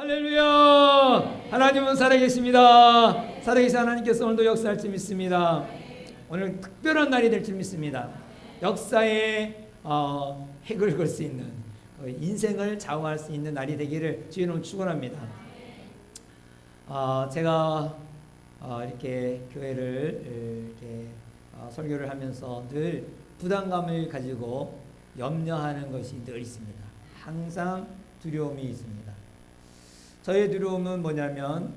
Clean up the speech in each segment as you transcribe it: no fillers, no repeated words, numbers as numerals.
할렐루야! 하나님은 살아계십니다. 살아계신 하나님께서 오늘도 역사할 줄 믿습니다. 오늘 특별한 날이 될 줄 믿습니다. 역사에 핵을 걸 수 있는, 인생을 좌우할 수 있는 날이 되기를 주의 이름으로 축원합니다. 제가 이렇게 교회를 이렇게 설교를 하면서 늘 부담감을 가지고 염려하는 것이 늘 있습니다. 항상 두려움이 있습니다. 저의 두려움은 뭐냐면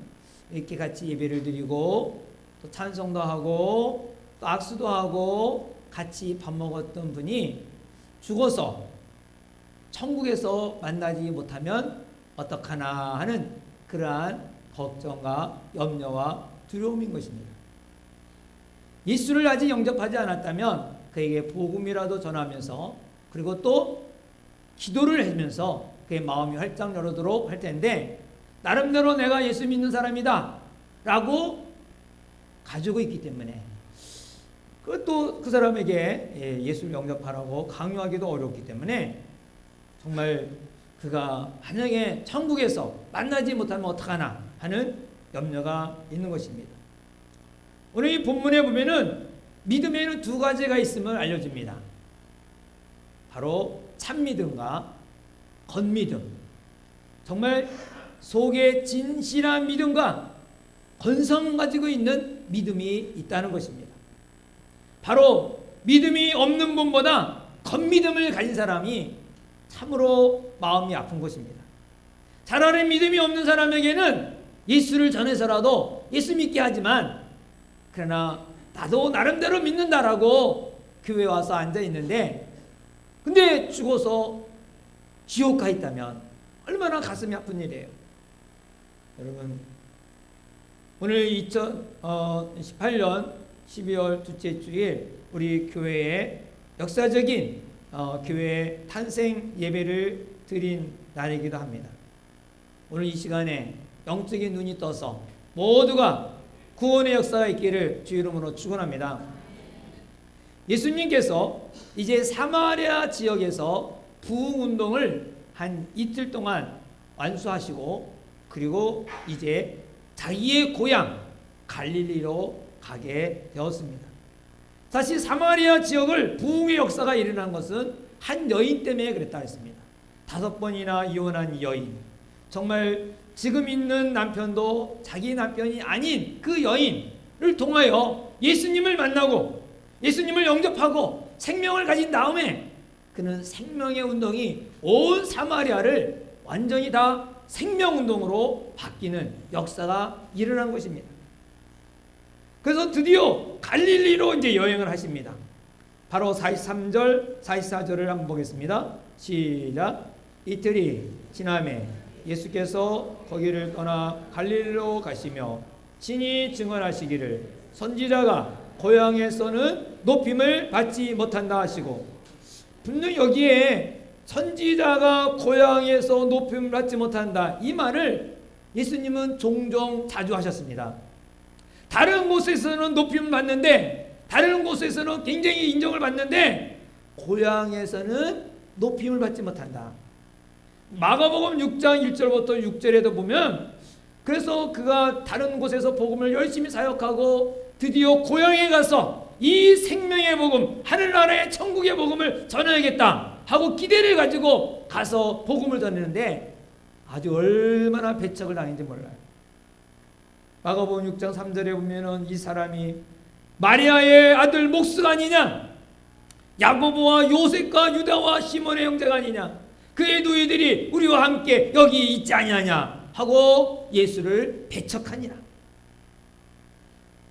이렇게 같이 예배를 드리고 또 찬송도 하고 또 악수도 하고 같이 밥 먹었던 분이 죽어서 천국에서 만나지 못하면 어떡하나 하는 그러한 걱정과 염려와 두려움인 것입니다. 예수를 아직 영접하지 않았다면 그에게 복음이라도 전하면서 그리고 또 기도를 하면서 그의 마음이 활짝 열어도록 할 텐데 나름대로 내가 예수 믿는 사람이다 라고 가지고 있기 때문에 그것도 그 사람에게 예수를 영접하라고 강요하기도 어렵기 때문에 정말 그가 만약에 천국에서 만나지 못하면 어떡하나 하는 염려가 있는 것입니다. 오늘 이 본문에 보면은 믿음에는 두 가지가 있음을 알려줍니다. 바로 참믿음과 건믿음. 정말 속에 진실한 믿음과 건성 가지고 있는 믿음이 있다는 것입니다. 바로 믿음이 없는 분보다 건믿음을 가진 사람이 참으로 마음이 아픈 것입니다. 차라리 믿음이 없는 사람에게는 예수를 전해서라도 예수 믿게 하지만 그러나 나도 나름대로 믿는다라고 교회에 와서 앉아 있는데 근데 죽어서 지옥 가 있다면 얼마나 가슴이 아픈 일이에요. 여러분 오늘 2018년 12월 둘째 주일 우리 교회의 역사적인 교회 탄생 예배를 드린 날이기도 합니다. 오늘 이 시간에 영적인 눈이 떠서 모두가 구원의 역사가 있기를 주 이름으로 축원합니다. 예수님께서 이제 사마리아 지역에서 부흥운동을 한 이틀 동안 완수하시고 그리고 이제 자기의 고향 갈릴리로 가게 되었습니다. 사실 사마리아 지역을 부흥의 역사가 일어난 것은 한 여인 때문에 그랬다 했습니다. 5번이나 이혼한 여인, 정말 지금 있는 남편도 자기 남편이 아닌 그 여인을 통하여 예수님을 만나고 예수님을 영접하고 생명을 가진 다음에 그는 생명의 운동이 온 사마리아를 완전히 다 생명운동으로 바뀌는 역사가 일어난 것입니다. 그래서 드디어 갈릴리로 이제 여행을 하십니다. 바로 43절, 44절을 한번 보겠습니다. 시작. 이틀이 지남에 예수께서 거기를 떠나 갈릴리로 가시며 친히 증언하시기를 선지자가 고향에서는 높임을 받지 못한다 하시고 분명 여기에 선지자가 고향에서 높임을 받지 못한다 이 말을 예수님은 종종 자주 하셨습니다. 다른 곳에서는 높임을 받는데 다른 곳에서는 굉장히 인정을 받는데 고향에서는 높임을 받지 못한다. 마가복음 6장 1절부터 6절에도 보면 그래서 그가 다른 곳에서 복음을 열심히 사역하고 드디어 고향에 가서 이 생명의 복음 하늘나라의 천국의 복음을 전해야겠다 하고 기대를 가지고 가서 복음을 전하는데 아주 얼마나 배척을 당했는지 몰라요. 마가복음 6장 3절에 보면은 이 사람이 마리아의 아들 목수가 아니냐, 야고보와 요셉과 유다와 시몬의 형제가 아니냐, 그의 누이들이 우리와 함께 여기 있지 아니하냐 하고 예수를 배척하니라.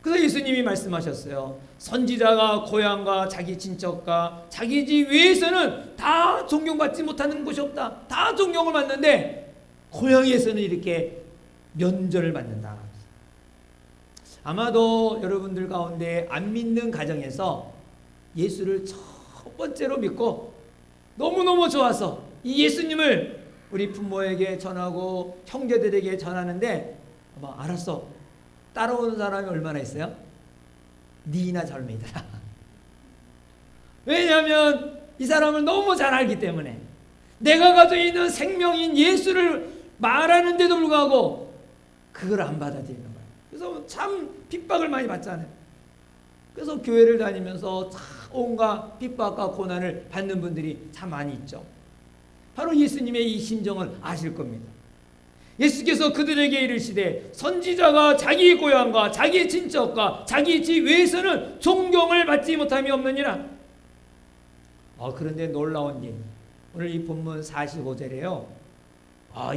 그래서 예수님이 말씀하셨어요. 선지자가 고향과 자기 친척과 자기 집 외에서는 다 존경받지 못하는 곳이 없다. 다 존경을 받는데 고향에서는 이렇게 면전을 받는다. 아마도 여러분들 가운데 안 믿는 가정에서 예수를 첫 번째로 믿고 너무너무 좋아서 이 예수님을 우리 부모에게 전하고 형제들에게 전하는데 아마 알았어. 따라오는 사람이 얼마나 있어요? 니나 젊이더라. 왜냐하면 이 사람을 너무 잘 알기 때문에 내가 가지고 있는 생명인 예수를 말하는데도 불구하고 그걸 안 받아들이는 거예요. 그래서 참 핍박을 많이 받잖아요. 그래서 교회를 다니면서 참 온갖 핍박과 고난을 받는 분들이 참 많이 있죠. 바로 예수님의 이 심정을 아실 겁니다. 예수께서 그들에게 이르시되 선지자가 자기 고향과 자기 친척과 자기 집 외에서는 존경을 받지 못함이 없느니라. 그런데 놀라운 일, 오늘 이 본문 45절에요.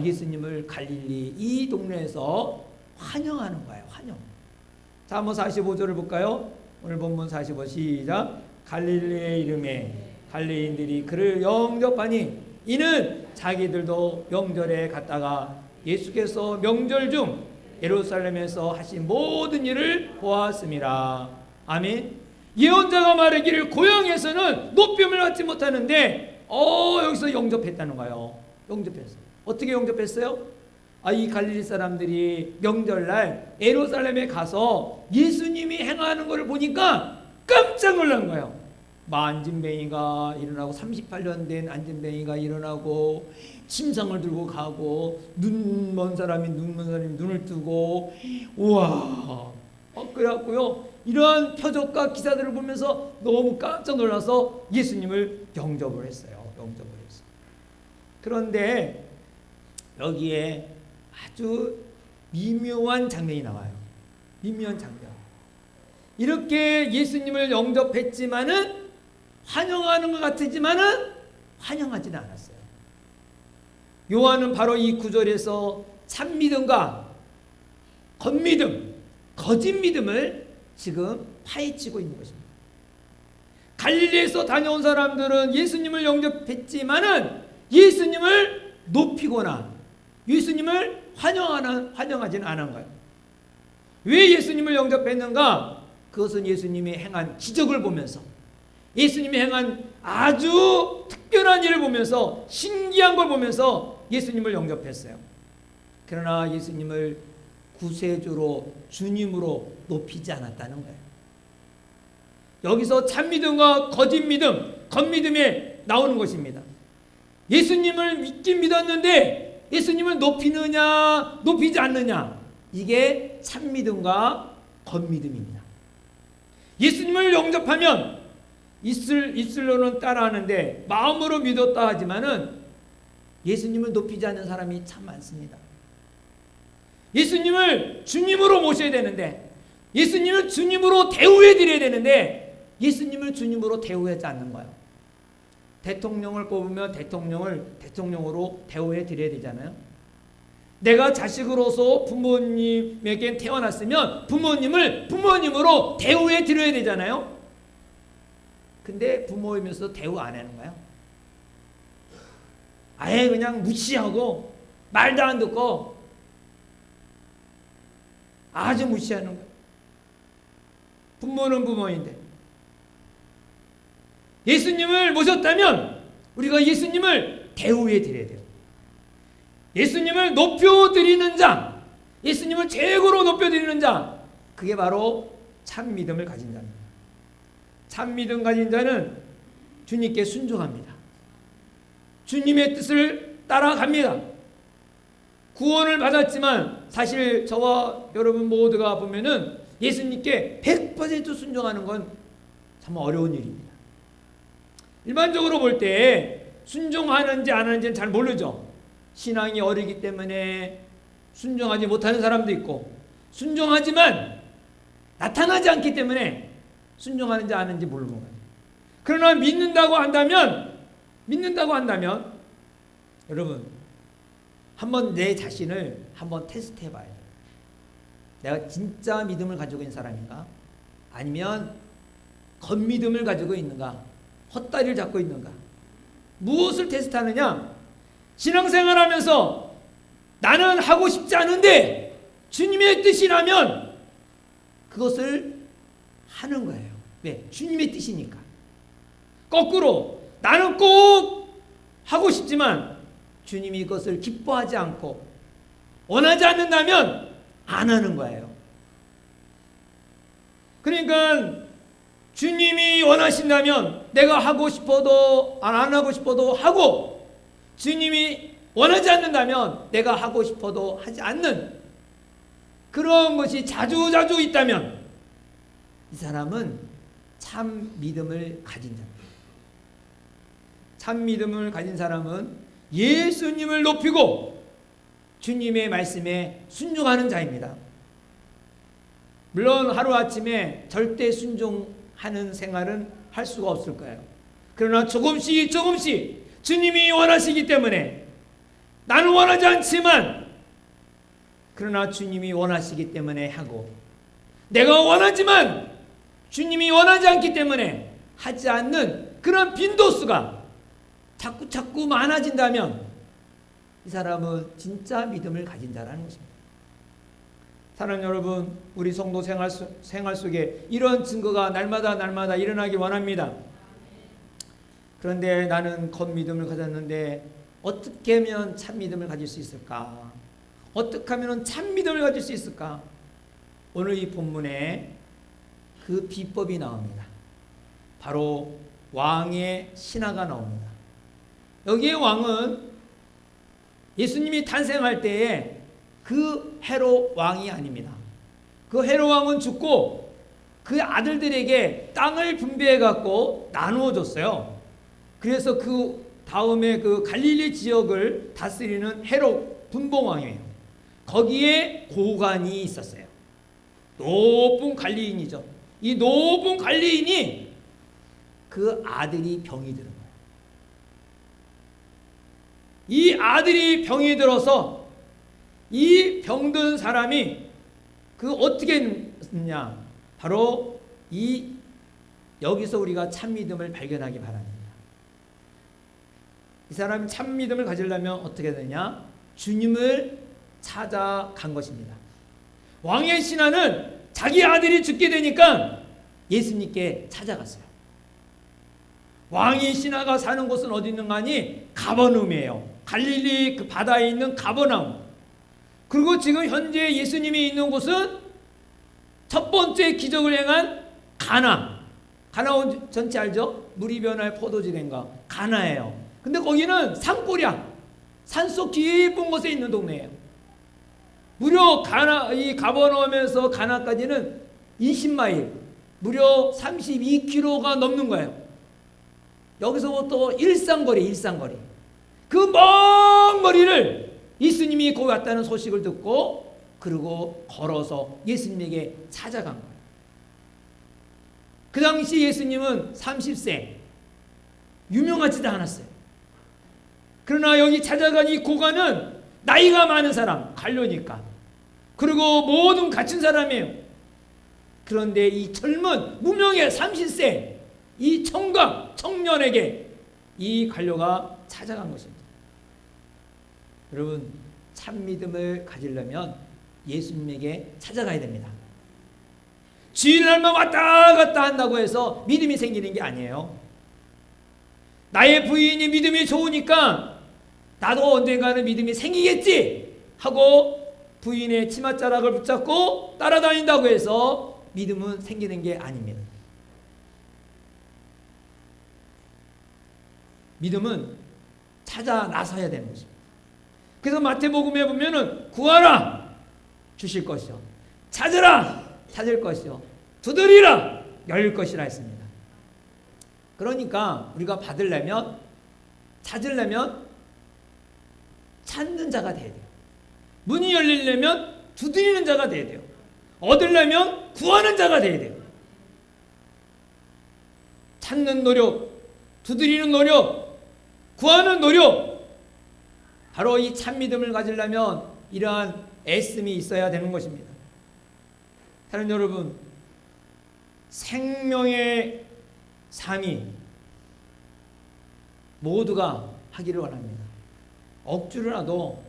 예수님을 갈릴리 이 동네에서 환영하는 거예요. 환영. 자, 한번 45절을 볼까요? 오늘 본문 45 시작. 갈릴리의 이름에 갈릴리인들이 그를 영접하니 이는 자기들도 명절에 갔다가 예수께서 명절 중 예루살렘에서 하신 모든 일을 보았음이라. 아멘. 예언자가 말하기를 고향에서는 높임을 받지 못하는데 여기서 영접했다는 거예요. 영접했어요. 어떻게 영접했어요? 이 갈릴리 사람들이 명절날 예루살렘에 가서 예수님이 행하는 것을 보니까 깜짝 놀란 거예요. 안진뱅이가 일어나고 38년 된 안진뱅이가 일어나고 침상을 들고 가고 눈먼 사람이 눈을 뜨고 우와 그래갖고요 이러한 표적과 기사들을 보면서 너무 깜짝 놀라서 예수님을 영접을 했어요. 그런데 여기에 아주 미묘한 장면이 나와요. 미묘한 장면. 이렇게 예수님을 영접했지만은 환영하는 것 같지만은 환영하지는 않았어요. 요한은 바로 이 구절에서 참믿음과 겉믿음, 거짓 믿음을 지금 파헤치고 있는 것입니다. 갈릴리에서 다녀온 사람들은 예수님을 영접했지만은 예수님을 높이거나 예수님을 환영하지는 않은 거예요. 왜 예수님을 영접했는가? 그것은 예수님이 행한 기적을 보면서 예수님이 행한 아주 특별한 일을 보면서 신기한 걸 보면서 예수님을 영접했어요. 그러나 예수님을 구세주로 주님으로 높이지 않았다는 거예요. 여기서 참믿음과 거짓 믿음, 겉믿음에 나오는 것입니다. 예수님을 믿긴 믿었는데 예수님을 높이느냐 높이지 않느냐, 이게 참믿음과 겉믿음입니다. 예수님을 영접하면 입술로는 따라하는데 마음으로 믿었다 하지만은 예수님을 높이지 않는 사람이 참 많습니다. 예수님을 주님으로 모셔야 되는데, 예수님을 주님으로 대우해 드려야 되는데 예수님을 주님으로 대우하지 않는 거예요. 대통령을 뽑으면 대통령으로 대우해 드려야 되잖아요. 내가 자식으로서 부모님에게 태어났으면 부모님을 부모님으로 대우해 드려야 되잖아요. 근데 부모이면서 대우 안 하는 거예요. 아예 그냥 무시하고 말도 안 듣고 아주 무시하는 거예요. 부모는 부모인데. 예수님을 모셨다면 우리가 예수님을 대우해 드려야 돼요. 예수님을 높여드리는 자, 예수님을 최고로 높여드리는 자, 그게 바로 참 믿음을 가진 자입니다. 참 믿음 가진 자는 주님께 순종합니다. 주님의 뜻을 따라갑니다. 구원을 받았지만 사실 저와 여러분 모두가 보면은 예수님께 100% 순종하는 건 참 어려운 일입니다. 일반적으로 볼 때 순종하는지 안 하는지는 잘 모르죠. 신앙이 어리기 때문에 순종하지 못하는 사람도 있고, 순종하지만 나타나지 않기 때문에 순종하는지 안 하는지 모르는 거예요. 그러나 믿는다고 한다면 여러분 한번 내 자신을 한번 테스트 해봐야 돼요. 내가 진짜 믿음을 가지고 있는 사람인가? 아니면 겉믿음을 가지고 있는가? 헛다리를 잡고 있는가? 무엇을 테스트하느냐? 신앙생활 하면서 나는 하고 싶지 않은데 주님의 뜻이라면 그것을 하는 거예요. 왜? 주님의 뜻이니까. 거꾸로 나는 꼭 하고 싶지만 주님이 그것을 기뻐하지 않고 원하지 않는다면 안 하는 거예요. 그러니까 주님이 원하신다면 내가 하고 싶어도 안 하고 싶어도 하고, 주님이 원하지 않는다면 내가 하고 싶어도 하지 않는 그런 것이 자주자주 있다면 이 사람은 참 믿음을 가진 자입니다. 참 믿음을 가진 사람은 예수님을 높이고 주님의 말씀에 순종하는 자입니다. 물론 하루아침에 절대 순종하는 생활은 할 수가 없을 거예요. 그러나 조금씩 주님이 원하시기 때문에 나는 원하지 않지만 그러나 주님이 원하시기 때문에 하고, 내가 원하지만 주님이 원하지 않기 때문에 하지 않는 그런 빈도수가 자꾸 많아진다면 이 사람은 진짜 믿음을 가진 자라는 것입니다. 사랑하는 여러분, 우리 성도 생활 속에 이런 증거가 날마다 일어나기 원합니다. 그런데 나는 겉믿음을 가졌는데 어떻게 하면 참 믿음을 가질 수 있을까? 어떻게 하면 참 믿음을 가질 수 있을까? 오늘 이 본문에 그 비법이 나옵니다. 바로 왕의 신하가 나옵니다. 여기에 왕은 예수님이 탄생할 때에 그 헤롯 왕이 아닙니다. 그 헤롯 왕은 죽고 그 아들들에게 땅을 분배해 갖고 나누어 줬어요. 그래서 그 다음에 그 갈릴리 지역을 다스리는 헤롯 분봉왕이에요. 거기에 고관이 있었어요. 높은 관리인이죠. 이 높은 관리인이 그 아들이 병이 들은 거예요. 이 아들이 병이 들어서 이 병든 사람이 그 어떻게 했느냐? 바로 여기서 우리가 참 믿음을 발견하기 바랍니다. 이 사람이 참 믿음을 가지려면 어떻게 되냐? 주님을 찾아간 것입니다. 왕의 신하는 자기 아들이 죽게 되니까 예수님께 찾아갔어요. 왕의 신하가 사는 곳은 어디 있는가 하니 가버나움이에요. 갈릴리 그 바다에 있는 가버나움. 그리고 지금 현재 예수님이 있는 곳은 첫 번째 기적을 행한 가나. 가나온 전체 알죠? 물이 변할 포도주된가 가나예요. 근데 거기는 산골이야. 산속 깊은 곳에 있는 동네예요. 무려 이 가버나움에서 가나까지는 20마일, 무려 32km가 넘는 거예요. 여기서부터 일상거리. 그 먼 거리를 예수님이 거기 왔다는 소식을 듣고 그리고 걸어서 예수님에게 찾아간 거예요. 그 당시 예수님은 30세, 유명하지도 않았어요. 그러나 여기 찾아간 이 고관은 나이가 많은 사람, 관료니까. 그리고 모든 갖춘 사람이에요. 그런데 이 젊은 무명의 30세 이 청년에게 이 관료가 찾아간 것입니다. 여러분, 참 믿음을 가지려면 예수님에게 찾아가야 됩니다. 주일날만 왔다 갔다 한다고 해서 믿음이 생기는 게 아니에요. 나의 부인이 믿음이 좋으니까 나도 언젠가는 믿음이 생기겠지 하고 부인의 치맛자락을 붙잡고 따라다닌다고 해서 믿음은 생기는 게 아닙니다. 믿음은 찾아 나서야 되는 것입니다. 그래서 마태복음에 보면은 구하라 주실 것이요, 찾으라 찾을 것이요, 두드리라 열릴 것이라 했습니다. 그러니까 우리가 받으려면, 찾으려면 찾는 자가 돼야 돼요. 문이 열리려면 두드리는 자가 돼야 돼요. 얻으려면 구하는 자가 돼야 돼요. 찾는 노력, 두드리는 노력, 구하는 노력, 바로 이 참믿음을 가지려면 이러한 애씀이 있어야 되는 것입니다. 사랑하는 여러분, 생명의 삶이 모두가 하기를 원합니다. 억지로라도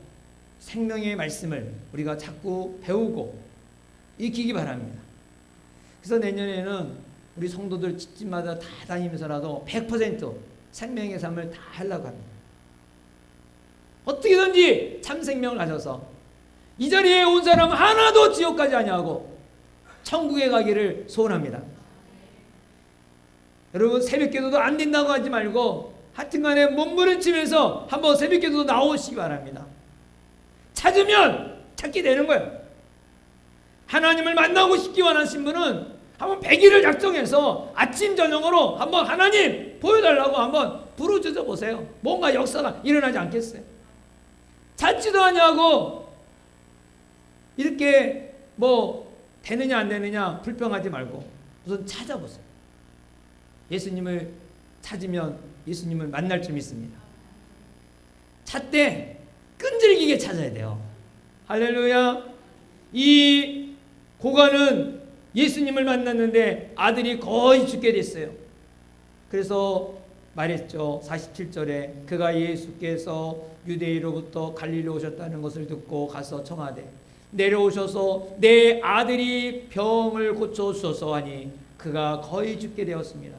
생명의 말씀을 우리가 자꾸 배우고 익히기 바랍니다. 그래서 내년에는 우리 성도들 집집마다 다 다니면서라도 100% 생명의 삶을 다 하려고 합니다. 어떻게든지 참 생명을 가져서 이 자리에 온 사람 하나도 지옥 가지 아니하고 천국에 가기를 소원합니다. 여러분, 새벽기도도 안 된다고 하지 말고 하여튼간에 몸부림치면서 한번 새벽기도 나오시기 바랍니다. 찾으면 찾게 되는 거예요. 하나님을 만나고 싶기 원하신 분은 한번 100일을 작정해서 아침 저녁으로 한번 하나님 보여달라고 한번 부르짖어 보세요. 뭔가 역사가 일어나지 않겠어요? 찾지도 않냐고 이렇게 뭐 되느냐 안 되느냐 불평하지 말고 우선 찾아보세요. 예수님을 찾으면 예수님을 만날 줄 믿습니다. 찾되 끈질기게 찾아야 돼요. 할렐루야. 이 고관은 예수님을 만났는데 아들이 거의 죽게 됐어요. 그래서 말했죠. 47절에 그가 예수께서 유대인으로부터 갈릴리 오셨다는 것을 듣고 가서 청하되 내려오셔서 내 아들이 병을 고쳐주소서 하니 그가 거의 죽게 되었습니다.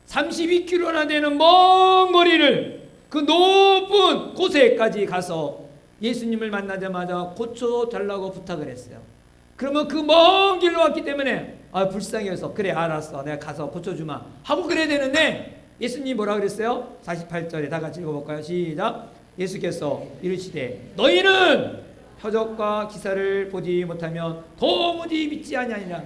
32km나 되는 먼 거리를 그 높은 곳에까지 가서 예수님을 만나자마자 고쳐달라고 부탁을 했어요. 그러면 그 먼 길로 왔기 때문에 불쌍해서 그래 알았어 내가 가서 고쳐주마 하고 그래야 되는데 예수님이 뭐라 그랬어요? 48절에 다 같이 읽어볼까요? 시작. 예수께서 이르시되 너희는 표적과 기사를 보지 못하면 도무지 믿지 아니하니라.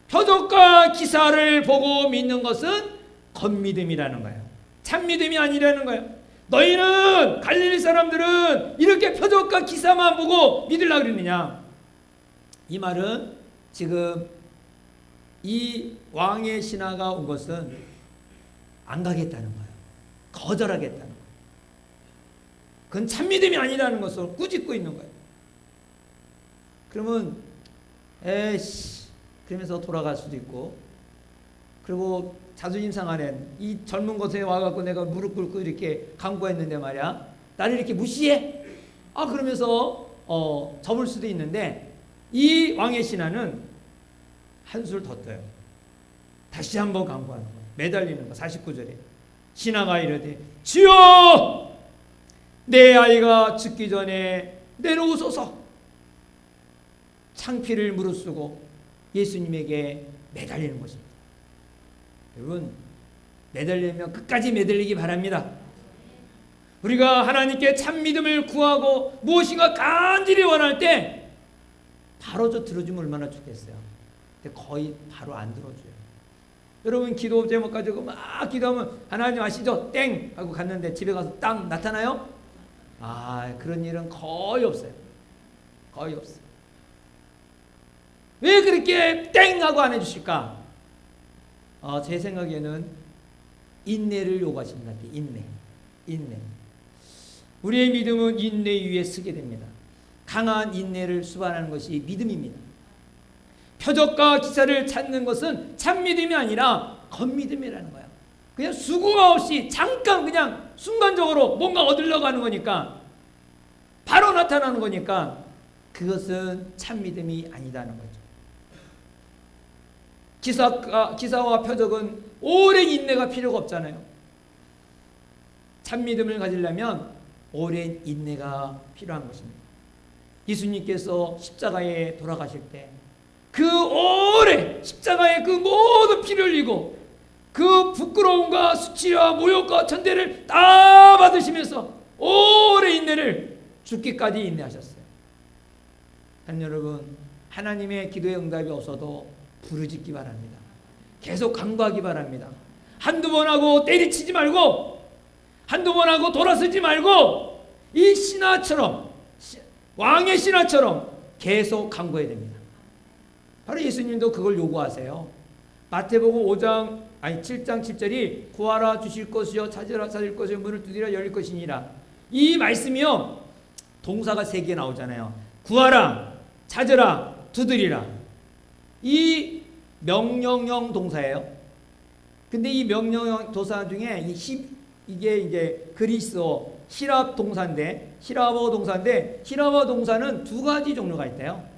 표적과 기사를 보고 믿는 것은 겉믿음이라는 거예요. 참믿음이 아니라는 거예요. 너희는 갈릴리 사람들은 이렇게 표적과 기사만 보고 믿으려고 그러느냐. 이 말은 지금 이 왕의 신하가 온 것은 안 가겠다는 거예요. 거절하겠다는 거예요. 그건 참믿음이 아니라는 것을 꾸짖고 있는 거예요. 그러면 에이씨 그러면서 돌아갈 수도 있고, 그리고 자존심 상하는 이 젊은 곳에 와갖고 내가 무릎 꿇고 이렇게 간구했는데 말이야 나를 이렇게 무시해? 그러면서 접을 수도 있는데, 이 왕의 신하는 한술 더 떠요. 다시 한번 간구하는 거예요. 매달리는 거. 49절에 신하가 이르되 주여 내 아이가 죽기 전에 내려오소서. 창피를 무릅쓰고 예수님에게 매달리는 것입니다. 여러분, 매달리면 끝까지 매달리기 바랍니다. 우리가 하나님께 참 믿음을 구하고 무엇인가 간절히 원할 때 바로 저 들어주면 얼마나 좋겠어요. 근데 거의 바로 안 들어줘요. 여러분, 기도 제목 가지고 막 기도하면 하나님 아시죠? 땡! 하고 갔는데 집에 가서 땅 나타나요? 그런 일은 거의 없어요. 거의 없어요. 왜 그렇게 땡! 하고 안 해주실까? 제 생각에는 인내를 요구하시는 것 같아요. 인내. 우리의 믿음은 인내 위에 서게 됩니다. 강한 인내를 수반하는 것이 믿음입니다. 표적과 기사를 찾는 것은 참 믿음이 아니라 겉믿음이라는 거예요. 그냥 수고가 없이 잠깐 그냥 순간적으로 뭔가 얻으려고 하는 거니까, 바로 나타나는 거니까 그것은 참 믿음이 아니다는 거죠. 기사와 표적은 오랜 인내가 필요가 없잖아요. 참 믿음을 가지려면 오랜 인내가 필요한 것입니다. 예수님께서 십자가에 돌아가실 때 그 오래 십자가에 그 모든 피를 흘리고 그 부끄러움과 수치와 모욕과 천대를 다 받으시면서 오래 인내를 죽기까지 인내하셨어요. 여러분, 하나님의 기도의 응답이 없어도 부르짖기 바랍니다. 계속 간구하기 바랍니다. 한두 번 하고 때리치지 말고, 한두 번 하고 돌아서지 말고, 이 신하처럼, 왕의 신하처럼 계속 간구해야 됩니다. 바로 예수님도 그걸 요구하세요. 마태복음 7장 7절이 구하라 주실 것이요 찾으라 찾을 것이요 문을 두드리라 열릴 것이니라. 이 말씀이요 동사가 3개 나오잖아요. 구하라, 찾으라, 두드리라. 이 명령형 동사예요. 근데 이 명령형 동사 중에 이게 이제 그리스어 히랍어 동사인데 히랍어 동사는 2가지 종류가 있대요.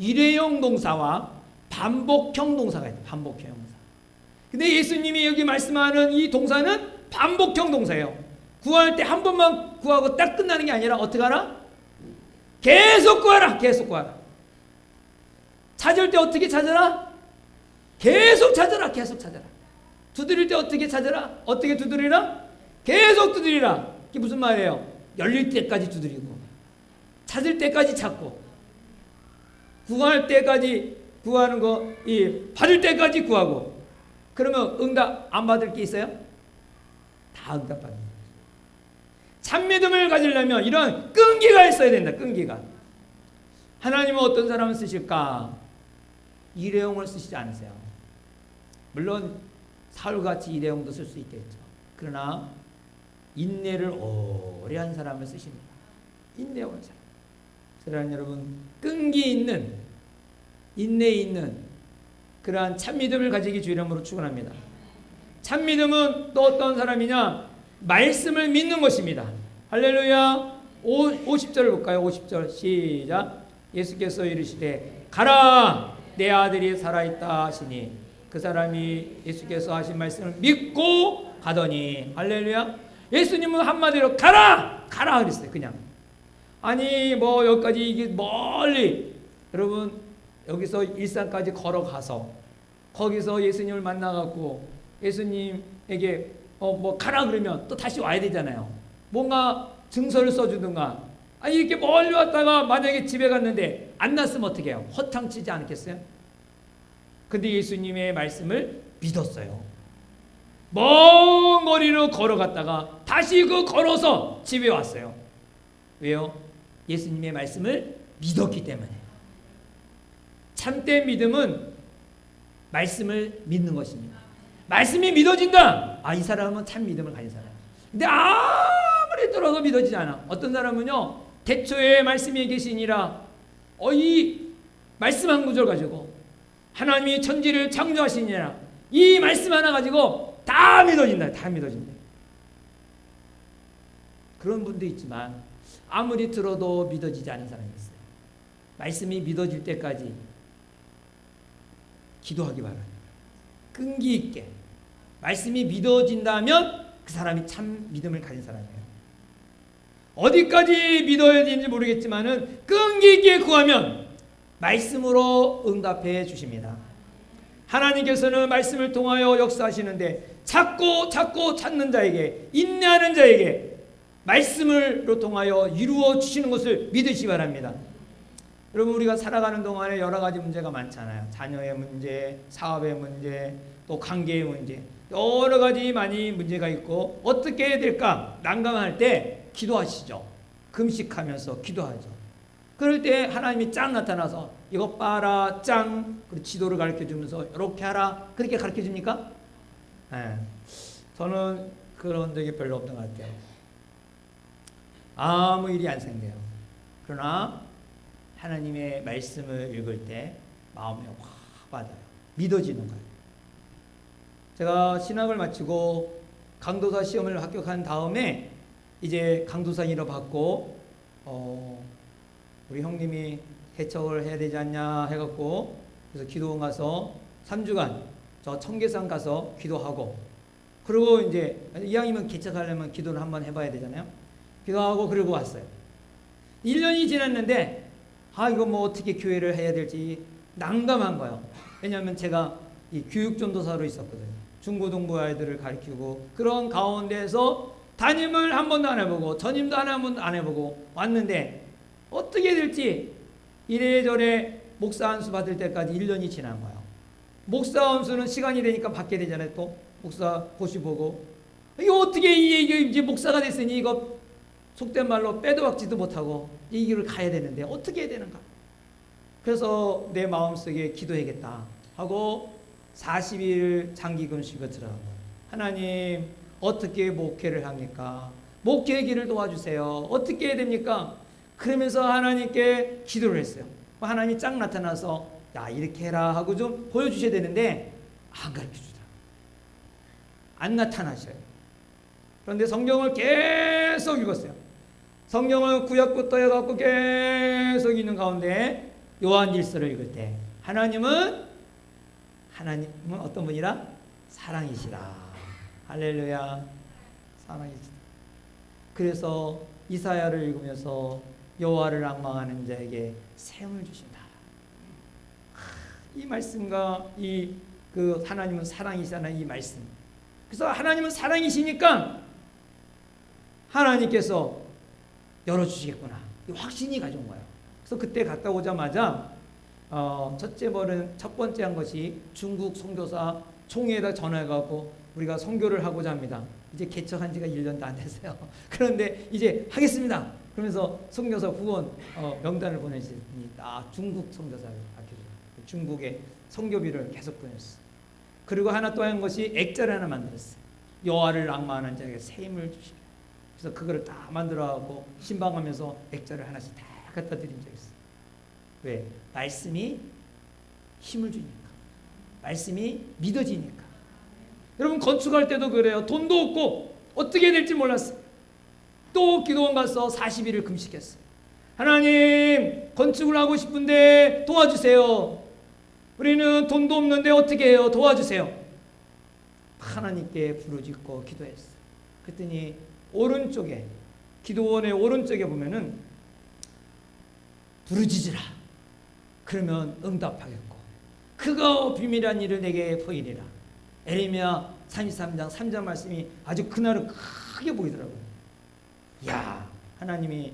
일회용 동사와 반복형 동사가 있어요. 반복형 동사. 근데 예수님이 여기 말씀하는 이 동사는 반복형 동사예요. 구할 때 한 번만 구하고 딱 끝나는 게 아니라 어떻게 하라? 계속 구하라. 계속 구하라. 찾을 때 어떻게 찾아라? 계속 찾아라. 계속 찾아라. 두드릴 때 어떻게 찾으라? 어떻게 두드리라? 계속 두드리라. 이게 무슨 말이에요? 열릴 때까지 두드리고, 찾을 때까지 찾고, 구할 때까지 구하는 거, 받을 때까지 구하고. 그러면 응답 안 받을 게 있어요? 다 응답 받는 거예요. 참믿음을 가지려면 이런 끈기가 있어야 된다. 끈기가. 하나님은 어떤 사람을 쓰실까? 일회용을 쓰시지 않으세요. 물론 사울같이 일회용도 쓸 수 있겠죠. 그러나 인내를 오래 한 사람을 쓰십니다. 인내 오래 사람. 사랑하는 여러분, 끈기 있는, 인내 있는 그러한 참믿음을 가지기 주 이름으로 축원합니다. 참믿음은 또 어떤 사람이냐? 말씀을 믿는 것입니다. 할렐루야. 50절을 볼까요? 50절 시작. 예수께서 이르시되 가라 내 아들이 살아있다 하시니 그 사람이 예수께서 하신 말씀을 믿고 가더니. 할렐루야. 예수님은 한마디로 가라! 가라 그랬어요. 그냥. 아니 뭐 여기까지 이게 멀리, 여러분 여기서 일산까지 걸어가서 거기서 예수님을 만나갖고 예수님에게 뭐 가라 그러면 또 다시 와야 되잖아요. 뭔가 증서를 써주든가. 아니 이렇게 멀리 왔다가 만약에 집에 갔는데 안 났으면 어떻게 해요? 허탕치지 않겠어요? 근데 예수님의 말씀을 믿었어요. 먼 거리로 걸어갔다가 다시 걸어서 집에 왔어요. 왜요? 예수님의 말씀을 믿었기 때문에. 참된 믿음은 말씀을 믿는 것입니다. 말씀이 믿어진다. 이 사람은 참 믿음을 가진 사람이에요. 근데 아무리 들어도 믿어지지 않아. 어떤 사람은요, 태초에 말씀이 계시니라, 이 말씀 한 구절 가지고 하나님이 천지를 창조하시니라, 이 말씀 하나 가지고 다 믿어진다. 다 믿어진다. 그런 분도 있지만 아무리 들어도 믿어지지 않은 사람이 있어요. 말씀이 믿어질 때까지 기도하기 바랍니다. 끈기 있게. 말씀이 믿어진다면 그 사람이 참 믿음을 가진 사람이에요. 어디까지 믿어야 되는지 모르겠지만은 끈기 있게 구하면 말씀으로 응답해 주십니다. 하나님께서는 말씀을 통하여 역사하시는데 찾고 찾는 자에게, 인내하는 자에게 말씀으로 통하여 이루어 주시는 것을 믿으시기 바랍니다. 여러분, 우리가 살아가는 동안에 여러 가지 문제가 많잖아요. 자녀의 문제, 사업의 문제, 또 관계의 문제, 여러 가지 많이 문제가 있고 어떻게 해야 될까 난감할 때 기도하시죠. 금식하면서 기도하죠. 그럴 때 하나님이 짱 나타나서 이것 봐라 짱, 그리고 지도를 가르쳐주면서 이렇게 하라, 그렇게 가르쳐줍니까? 네. 저는 그런 적이 별로 없던 것 같아요. 아무 일이 안 생겨요. 그러나 하나님의 말씀을 읽을 때 마음에 확 받아요. 믿어지는 거예요. 제가 신학을 마치고 강도사 시험을 합격한 다음에 이제 강도사 일을 받고 우리 형님이 개척을 해야 되지 않냐 해갖고, 그래서 기도원 가서 3주간 저 청계산 가서 기도하고, 그리고 이제 이왕이면 개척하려면 기도를 한번 해봐야 되잖아요. 기도하고 그러고 왔어요. 1년이 지났는데 이거 뭐 어떻게 교회를 해야 될지 난감한 거예요. 왜냐하면 제가 이 교육전도사로 있었거든요. 중고등부 아이들을 가르치고 그런 가운데서 담임을 한 번도 안 해보고 전임도 한 번도 안 해보고 왔는데 어떻게 될지 이래저래 목사 안수 받을 때까지 1년이 지난 거예요. 목사 안수는 시간이 되니까 받게 되잖아요. 또 목사 고시 보고 이거 어떻게 이게 이제 목사가 됐으니 이거 속된 말로 빼도 박지도 못하고 이 길을 가야 되는데 어떻게 해야 되는가. 그래서 내 마음속에 기도해야겠다 하고 40일 장기금식을 들어가고, 하나님 어떻게 목회를 합니까? 목회의 길을 도와주세요. 어떻게 해야 됩니까? 그러면서 하나님께 기도를 했어요. 하나님이 쫙 나타나서 야 이렇게 해라 하고 좀 보여주셔야 되는데 안 가르쳐주더라. 안 나타나셔요. 그런데 성경을 계속 읽었어요. 성경을 구약부터 해갖고 계속 읽는 가운데 요한일서를 읽을 때 하나님은 어떤 분이라? 사랑이시라. 할렐루야. 사랑이시다. 그래서 이사야를 읽으면서 여호와를 앙망하는 자에게 샘을 주신다. 이 말씀과 하나님은 사랑이시다는 이 말씀, 그래서 하나님은 사랑이시니까 하나님께서 열어주시겠구나. 확신이 가져온 거예요. 그래서 그때 갔다 오자마자 첫 번째 한 것이 중국 선교사 총회에다 전화해갖고 우리가 선교를 하고자 합니다. 이제 개척한 지가 1년도 안 됐어요. 그런데 이제 하겠습니다. 그러면서 선교사 후원 명단을 보내시니 중국 선교사를 중국에 선교비를 계속 보냈어요. 그리고 하나 또 한 것이 액자를 하나 만들었어요. 여호와를 낭만하는 자에게 새 힘을 주시게. 그래서 그거를 다 만들어갖고 신방하면서 액자를 하나씩 다 갖다 드린 적이 있어요. 왜? 말씀이 힘을 주니까. 말씀이 믿어지니까. 여러분 건축할 때도 그래요. 돈도 없고 어떻게 될지 몰랐어요. 또 기도원 가서 40일을 금식했어요. 하나님 건축을 하고 싶은데 도와주세요. 우리는 돈도 없는데 어떻게 해요? 도와주세요. 하나님께 부르짖고 기도했어요. 그랬더니 오른쪽에 기도원의 오른쪽에 보면은 부르짖으라. 그러면 응답하겠고 그거 비밀한 일을 내게 보이리라. 에레미야 33장 3절 말씀이 아주 그날은 크게 보이더라고요. 야, 하나님이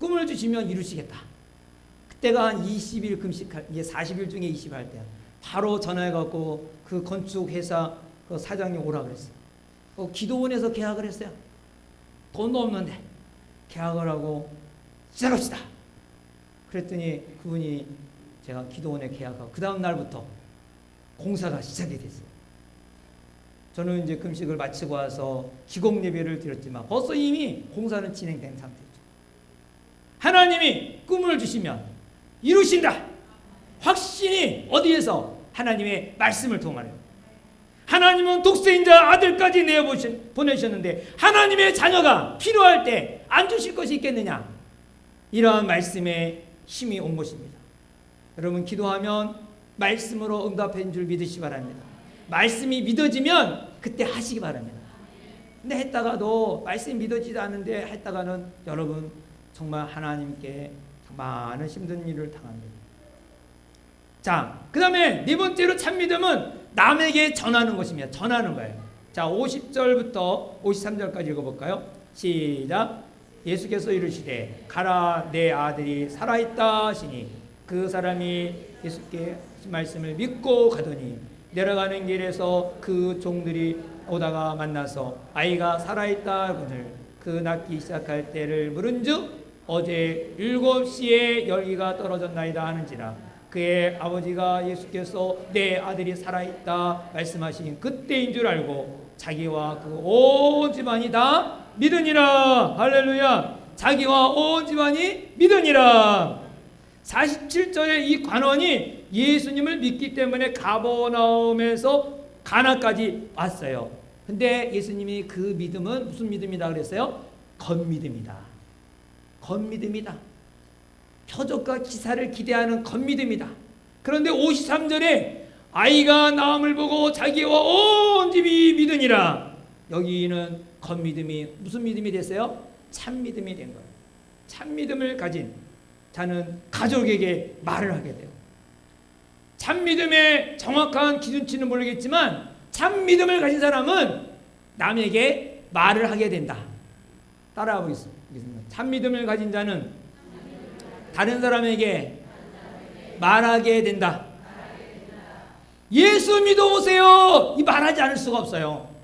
꿈을 주시면 이루시겠다. 그때가 한 20일 금식할, 이게 40일 중에 20일 할 때야. 바로 전화해갖고 그 건축회사 그 사장님 오라 그랬어요. 기도원에서 계약을 했어요. 돈도 없는데 계약을 하고 시작합시다. 그랬더니 그분이 제가 기도원에 계약하고 그 다음 날부터 공사가 시작이 됐어요. 저는 이제 금식을 마치고 와서 기공 예배를 드렸지만 벌써 이미 공사는 진행된 상태죠. 하나님이 꿈을 주시면 이루신다. 확신이 어디에서? 하나님의 말씀을 통하여. 하나님은 독생자 아들까지 보내셨는데 하나님의 자녀가 필요할 때 안 주실 것이 있겠느냐? 이러한 말씀에 힘이 온 것입니다. 여러분 기도하면 말씀으로 응답한 줄 믿으시기 바랍니다. 말씀이 믿어지면 그때 하시기 바랍니다. 근데 했다가도 말씀이 믿어지지 않는데 했다가는 여러분 정말 하나님께 많은 힘든 일을 당합니다. 자, 그 다음에 네 번째로 참믿음은 남에게 전하는 것입니다. 전하는 거예요. 자, 50절부터 53절까지 읽어볼까요? 시작. 예수께서 이르시되 가라 내 아들이 살아있다 하시니 그 사람이 예수께 말씀을 믿고 가더니 내려가는 길에서 그 종들이 오다가 만나서 아이가 살아있다 하거늘 그 낳기 시작할 때를 물은즉 어제 7시에 열기가 떨어졌나이다 하는지라 그의 아버지가 예수께서 내 아들이 살아있다 말씀하신 그때인 줄 알고 자기와 그 온 집안이 다 믿으니라. 할렐루야. 자기와 온 집안이 믿으니라. 47절에 이 관원이 예수님을 믿기 때문에 가버나움에서 가나까지 왔어요. 근데 예수님이 그 믿음은 무슨 믿음이다 그랬어요? 겉믿음이다. 겉믿음이다. 표적과 기사를 기대하는 겉믿음이다. 그런데 53절에 아이가 나음을 보고 자기와 온 집이 믿으니라. 여기는 겉믿음이 무슨 믿음이 됐어요? 참믿음이 된 거예요. 참믿음을 가진 자는 가족에게 말을 하게 돼요. 참믿음의 정확한 기준치는 모르겠지만 참믿음을 가진 사람은 남에게 말을 하게 된다. 따라하 보겠습니다. 참믿음을 가진 자는 다른 사람에게 말하게 된다. 예수 믿어보세요. 이 말하지 않을 수가 없어요.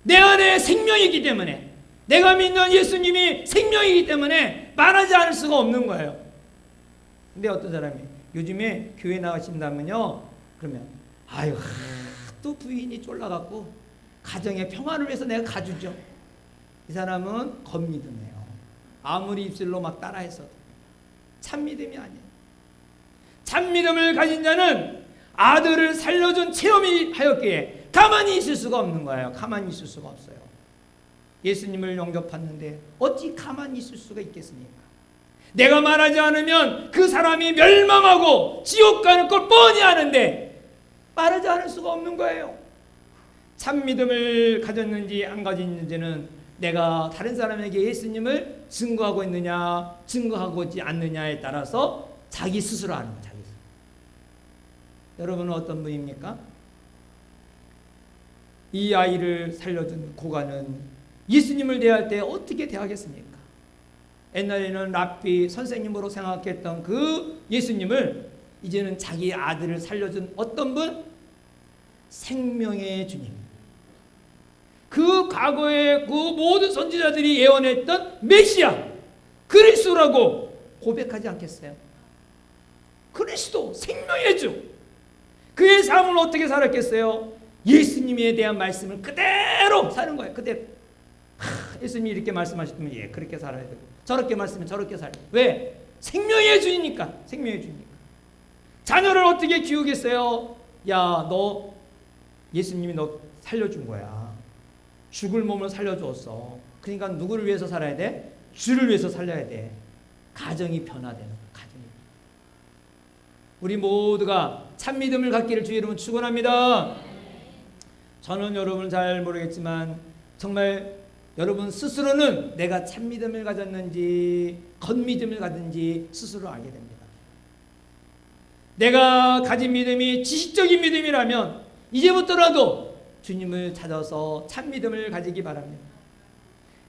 내 안에 생명이기 때문에 내가 믿는 예수님이 생명이기 때문에 말하지 않을 수가 없는 거예요. 근데 어떤 사람이 요즘에 교회 나가신다면요 그러면 아유 또 부인이 쫄라갖고 가정의 평화를 위해서 내가 가주죠. 이 사람은 겉믿음이에요. 아무리 입술로 막 따라해서 참믿음이 아니에요. 참믿음을 가진 자는 아들을 살려준 체험이 하였기에 가만히 있을 수가 없는 거예요. 가만히 있을 수가 없어요. 예수님을 영접했는데 어찌 가만히 있을 수가 있겠습니까? 내가 말하지 않으면 그 사람이 멸망하고 지옥 가는 걸 뻔히 아는데 말하지 않을 수가 없는 거예요. 참믿음을 가졌는지 안 가졌는지는 내가 다른 사람에게 예수님을 증거하고 있느냐 증거하고 있지 않느냐에 따라서 자기 스스로 아는 거예요. 자기 스스로. 여러분은 어떤 분입니까? 이 아이를 살려준 고관은 예수님을 대할 때 어떻게 대하겠습니까? 옛날에는 랍비 선생님으로 생각했던 그 예수님을 이제는 자기 아들을 살려준 어떤 분? 생명의 주님. 그 과거에 그 모든 선지자들이 예언했던 메시아 그리스도라고 고백하지 않겠어요? 그리스도 생명의 주. 그의 삶을 어떻게 살았겠어요? 예수님에 대한 말씀을 그대로 사는 거예요. 그대로. 예수님이 이렇게 말씀하셨으면 예 그렇게 살아야 되고 저렇게 말씀하면 저렇게 살아야 돼요. 왜? 생명의 주니까. 생명의 주니까. 자녀를 어떻게 키우겠어요? 야, 너 예수님이 너 살려준 거야. 죽을 몸을 살려주었어. 그러니까 누구를 위해서 살아야 돼? 주를 위해서 살려야 돼. 가정이 변화되는 거야. 가정이. 우리 모두가 참 믿음을 갖기를 주의 이름으로 축원합니다. 저는 여러분 잘 모르겠지만 정말 여러분 스스로는 내가 참 믿음을 가졌는지 겉믿음을 가졌는지 스스로 알게 됩니다. 내가 가진 믿음이 지식적인 믿음이라면 이제부터라도 주님을 찾아서 참 믿음을 가지기 바랍니다.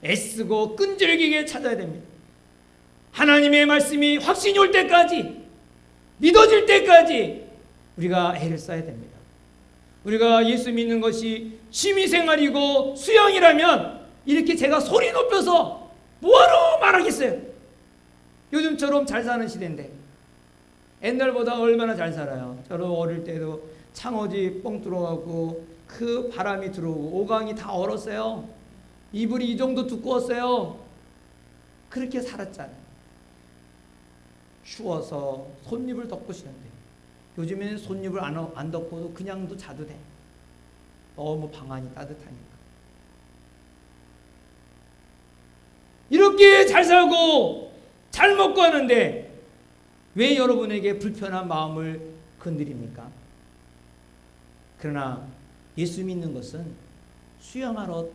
애쓰고 끈질기게 찾아야 됩니다. 하나님의 말씀이 확신이 올 때까지 믿어질 때까지 우리가 애를 써야 됩니다. 우리가 예수 믿는 것이 취미생활이고 수영이라면 이렇게 제가 소리 높여서 뭐하러 말하겠어요? 요즘처럼 잘 사는 시대인데 옛날보다 얼마나 잘 살아요. 저는 어릴 때도 창호지 뻥 들어가고 그 바람이 들어오고 오강이 다 얼었어요. 이불이 이 정도 두꺼웠어요. 그렇게 살았잖아요. 추워서 손잎을 덮고 쉬는데 요즘에는 손잎을 안 덮고도 그냥도 자도 돼. 너무 방안이 따뜻하니까. 이렇게 잘 살고 잘 먹고 하는데 왜 여러분에게 불편한 마음을 건드립니까? 그러나 예수 믿는 것은 수영하러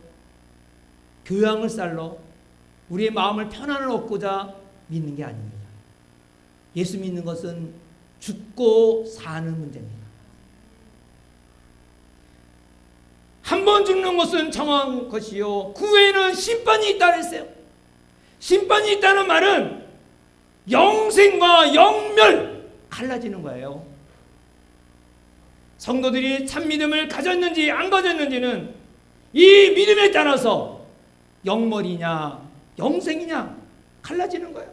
교양을 쌓러 우리의 마음을 편안을 얻고자 믿는 게 아닙니다. 예수 믿는 것은 죽고 사는 문제입니다. 한 번 죽는 것은 정한 것이요 그 후에는 심판이 있다 했어요. 심판이 있다는 말은 영생과 영멸 갈라지는 거예요. 성도들이 참 믿음을 가졌는지 안 가졌는지는 이 믿음에 따라서 영멸이냐 영생이냐 갈라지는 거예요.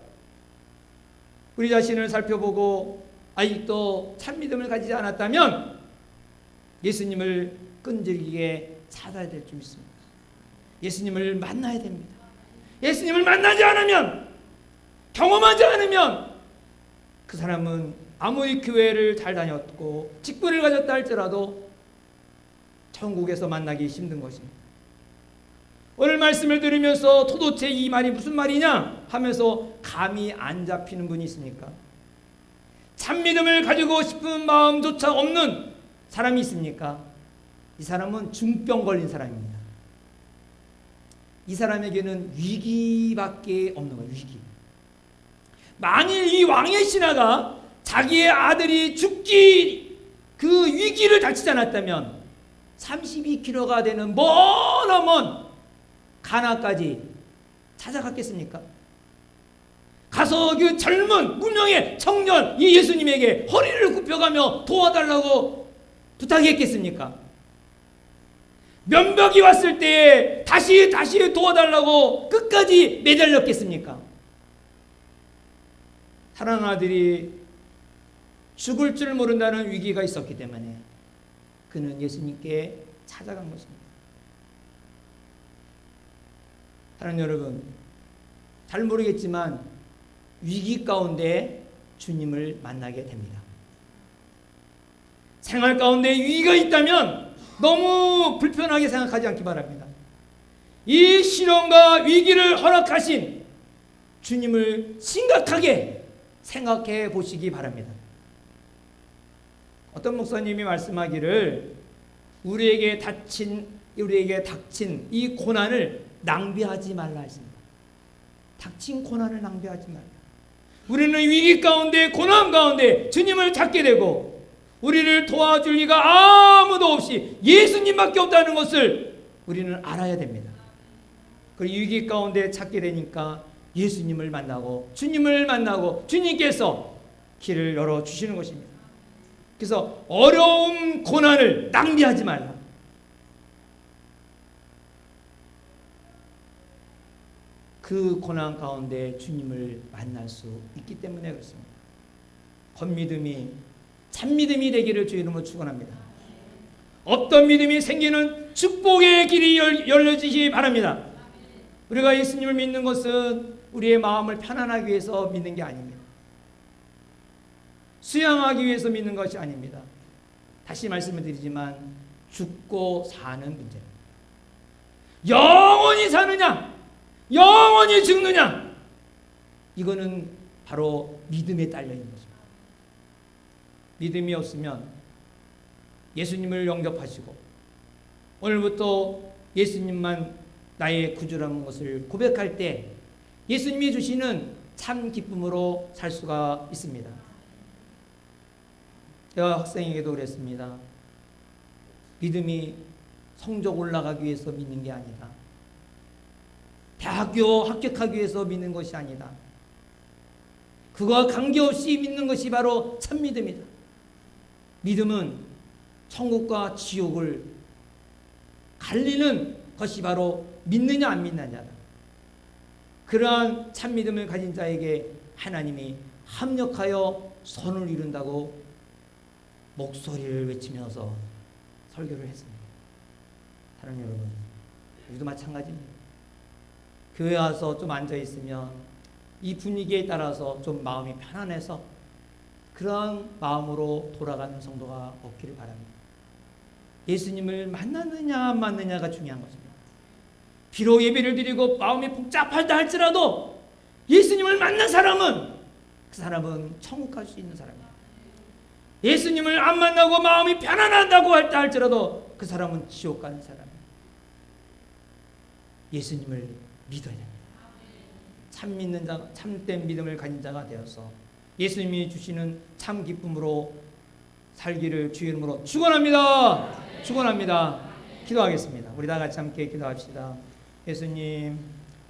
우리 자신을 살펴보고 아직도 참 믿음을 가지지 않았다면 예수님을 끈질기게 찾아야 될 줄 믿습니다. 예수님을 만나야 됩니다. 예수님을 만나지 않으면 경험하지 않으면 그 사람은 아무리 교회를 잘 다녔고 직분을 가졌다 할지라도 천국에서 만나기 힘든 것입니다. 오늘 말씀을 들으면서 도대체 이 말이 무슨 말이냐 하면서 감이 안 잡히는 분이 있습니까? 참 믿음을 가지고 싶은 마음조차 없는 사람이 있습니까? 이 사람은 중병 걸린 사람입니다. 이 사람에게는 위기밖에 없는 거예요. 위기. 만일 이 왕의 신하가 자기의 아들이 죽기 그 위기를 닥치지 않았다면 32km가 되는 먼 가나까지 찾아갔겠습니까? 가서 그 젊은 무명의 청년 이 예수님에게 허리를 굽혀가며 도와달라고 부탁했겠습니까? 면벽이 왔을 때에 다시 도와달라고 끝까지 매달렸겠습니까? 사랑하는 아들이 죽을 줄 모른다는 위기가 있었기 때문에 그는 예수님께 찾아간 것입니다. 사랑하는 여러분, 잘 모르겠지만 위기 가운데 주님을 만나게 됩니다. 생활 가운데 위기가 있다면 너무 불편하게 생각하지 않기 바랍니다. 이 시련과 위기를 허락하신 주님을 심각하게 생각해 보시기 바랍니다. 어떤 목사님이 말씀하기를 우리에게 닥친 이 고난을 낭비하지 말라 하십니다. 닥친 고난을 낭비하지 말라. 우리는 위기 가운데 고난 가운데 주님을 찾게 되고 우리를 도와줄 리가 아무도 없이 예수님밖에 없다는 것을 우리는 알아야 됩니다. 그리고 위기 가운데 찾게 되니까 예수님을 만나고 주님을 만나고 주님께서 길을 열어주시는 것입니다. 그래서 어려움 고난을 낭비하지 말라. 그 고난 가운데 주님을 만날 수 있기 때문에 그렇습니다. 번믿음이 참믿음이 되기를 주 이름으로 축원합니다. 없던 믿음이 생기는 축복의 길이 열려지기 바랍니다. 우리가 예수님을 믿는 것은 우리의 마음을 편안하기 위해서 믿는 게 아닙니다. 수양하기 위해서 믿는 것이 아닙니다. 다시 말씀을 드리지만 죽고 사는 문제입니다. 영원히 사느냐 영원히 죽느냐, 이거는 바로 믿음에 딸려 있는 것입니다. 믿음이 없으면 예수님을 영접하시고 오늘부터 예수님만 나의 구주라는 것을 고백할 때 예수님이 주시는 참 기쁨으로 살 수가 있습니다. 제가 학생에게도 그랬습니다. 믿음이 성적 올라가기 위해서 믿는 게 아니다. 대학교 합격하기 위해서 믿는 것이 아니다. 그거와 관계없이 믿는 것이 바로 참 믿음이다. 믿음은 천국과 지옥을 갈리는 것이 바로 믿느냐 안 믿느냐다. 그러한 참 믿음을 가진 자에게 하나님이 합력하여 선을 이룬다고 목소리를 외치면서 설교를 했습니다. 사랑하는 여러분, 우리도 마찬가지입니다. 교회 와서 좀 앉아있으면 이 분위기에 따라서 좀 마음이 편안해서 그런 마음으로 돌아가는 성도가 없기를 바랍니다. 예수님을 만났느냐 안 만났느냐가 중요한 것입니다. 비록 예배를 드리고 마음이 복잡하다 할지라도 예수님을 만난 사람은 그 사람은 천국 갈 수 있는 사람입니다. 예수님을 안 만나고 마음이 편안하다고 할지라도 그 사람은 지옥 가는 사람입니다. 예수님을 믿어야 됩니다. 참 믿는 자, 참된 믿음을 가진 자가 되어서 예수님이 주시는 참 기쁨으로 살기를 주의 이름으로 축원합니다. 축원합니다. 기도하겠습니다. 우리 다 같이 함께 기도합시다. 예수님,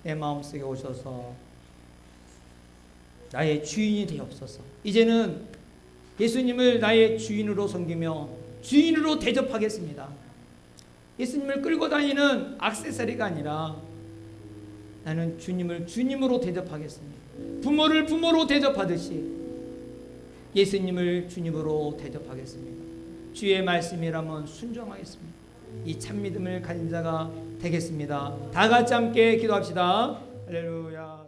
내 마음속에 오셔서 나의 주인이 되옵소서. 이제는 예수님을 나의 주인으로 섬기며 주인으로 대접하겠습니다. 예수님을 끌고 다니는 액세서리가 아니라 나는 주님을 주님으로 대접하겠습니다. 부모를 부모로 대접하듯이 예수님을 주님으로 대접하겠습니다. 주의 말씀이라면 순종하겠습니다. 이 참 믿음을 가진 자가 되겠습니다. 다 같이 함께 기도합시다. 할렐루야.